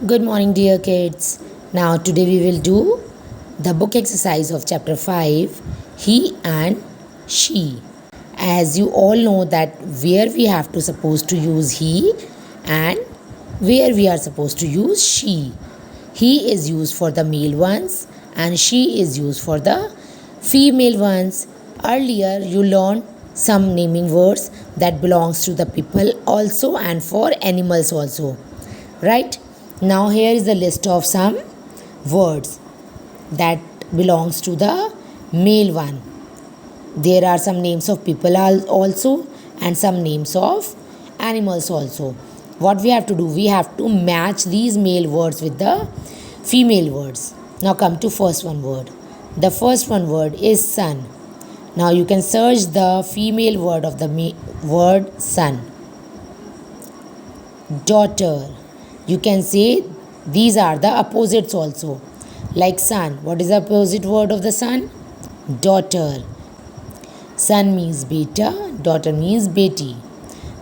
Good morning, dear kids. Now, today we will do the book exercise of chapter 5 He and She. As you all know, that where we have to supposed to use he and where we are supposed to use she. He is used for the male ones and she is used for the female ones. Earlier, you learned some naming words that belongs to the people also and for animals also, right? Now here is the list of some words that belongs to the male one. There are some names of people also and some names of animals also. What we have to do, we have to match these male words with the female words. Now come to first one word. The first one word is sun. Now you can search the female word of the word sun. Daughter. You can say these are the opposites also. Like sun. What is the opposite word of the sun? Daughter. Son means beta, daughter means beti.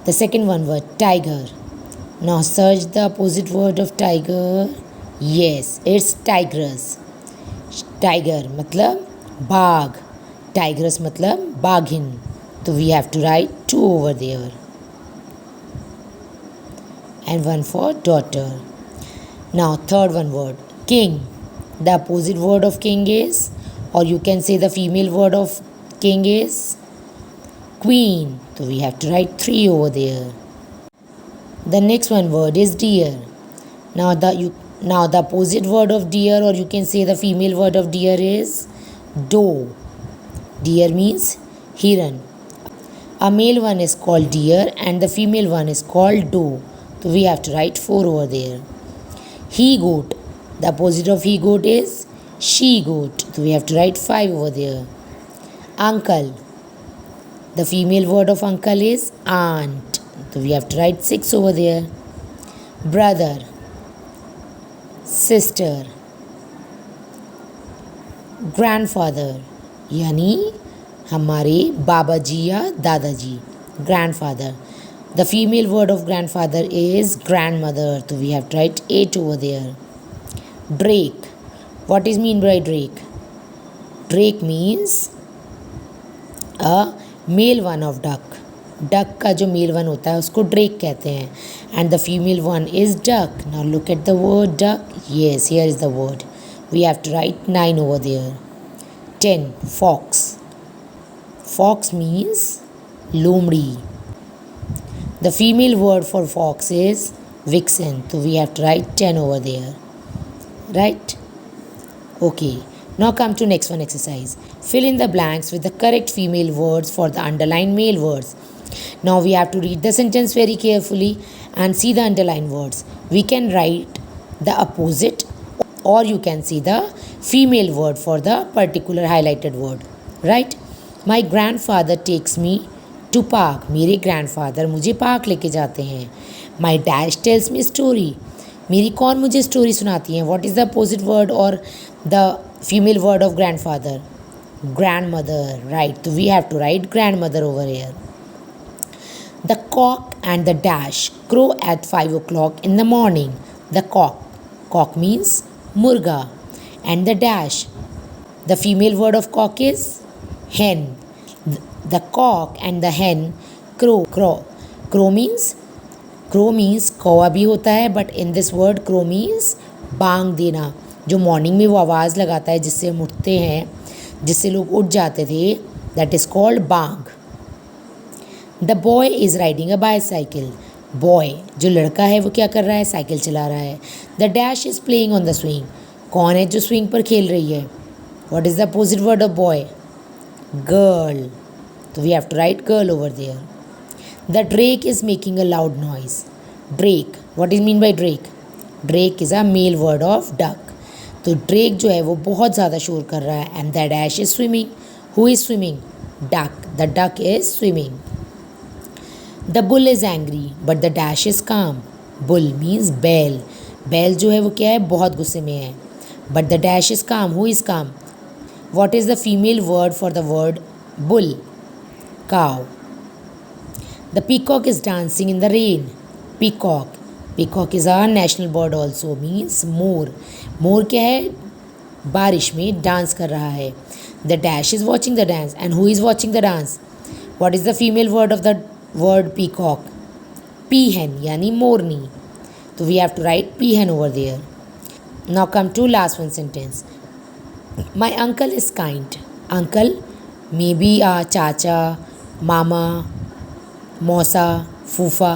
The second one word tiger. Now search the opposite word of tiger. Yes, it's tigress. Tiger मतलब बाघ. Tigress मतलब बाघिन. So we have to write 2 over there. And 1 for daughter. Now third one word king. The opposite word of king is, or you can say the female word of king is queen. So we have to write 3 over there. The next one word is deer. Now the opposite word of deer, or you can say the female word of deer is doe. Deer means heron. A male one is called deer and the female one is called doe. So we have to write 4 over there. He goat. The opposite of he goat is she goat. So we have to write 5 over there. Uncle. The female word of uncle is aunt. So we have to write 6 over there. Brother. Sister. Grandfather. यानी हमारे बाबा जी या दादाजी. Grandfather. The female word of grandfather is grandmother. So we have to write 8 over there. Drake. What is mean by drake? Drake means a male one of duck. Duck का जो male one होता है उसको drake कहते हैं. And the female one is duck. Now look at the word duck. Yes, here is the word. We have to write 9 over there. 10. Fox. Fox means lomdi. The female word for fox is vixen. So we have to write 10 over there. Right? Okay. Now come to next one exercise. Fill in the blanks with the correct female words for the underlined male words. Now we have to read the sentence very carefully and see the underlined words. We can write the opposite or you can see the female word for the particular highlighted word. Right? My grandfather takes me to park. मेरे grandfather मुझे park लेके जाते हैं. My dad tells me story. मेरी कौन मुझे story सुनाती है. What is the opposite word or the female word of grandfather? Grandmother. Right. So we have to write grandmother over here. The cock and the dash crow at 5 o'clock in the morning. The cock. Cock means murga. And the dash. The female word of cock is hen. The cock and the hen crow. Crow means कौवा भी होता है but in this word crow means बांग देना. जो morning में वो आवाज़ लगाता है जिससे हम उठते हैं, जिससे लोग उठ जाते थे, दैट इज़ कॉल्ड बांग. The boy is riding a bicycle. Boy जो लड़का है वो क्या कर रहा है, साइकिल चला रहा है. The dash is playing on the swing. कौन है जो स्विंग पर खेल रही है. What is the opposite word of boy? Girl. तो we have to write girl over there. The drake is making a loud noise. Drake. What is mean by drake? Drake is a male word of duck. तो drake जो है वो बहुत ज़्यादा शोर कर रहा है. And the dash is swimming. Who is swimming? Duck. The duck is swimming. The bull is angry, but the dash is calm. Bull means बैल. बैल जो है वो क्या है, बहुत गुस्से में है. But the dash is calm. Who is calm? What is the female word for the word bull? Cow. The peacock is dancing in the rain. Peacock. Peacock is our national bird also, means मोर. मोर क्या है? बारिश में dance कर रहा है. The dash is watching the dance. And who is watching the dance? What is the female word of the word peacock? Peahen, यानी मोरनी. So we have to write peahen over there. Now come to last one sentence. My uncle is kind. Uncle, maybe चाचा, मामा, मौसा, फूफा,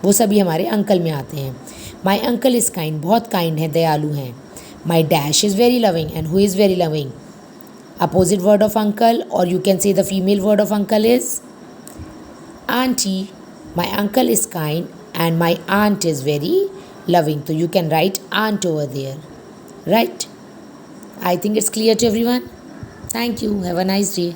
वो सभी हमारे uncle में आते हैं. माई अंकल इज़ काइंड, बहुत काइंड है, दयालु हैं. My dash is very loving. And who is very loving? Opposite word of uncle, और you can say the female word of uncle is aunty. My uncle is kind and my aunt is very loving. So you can write aunt over there. Right? I think it's clear to everyone. Thank you. Have a nice day.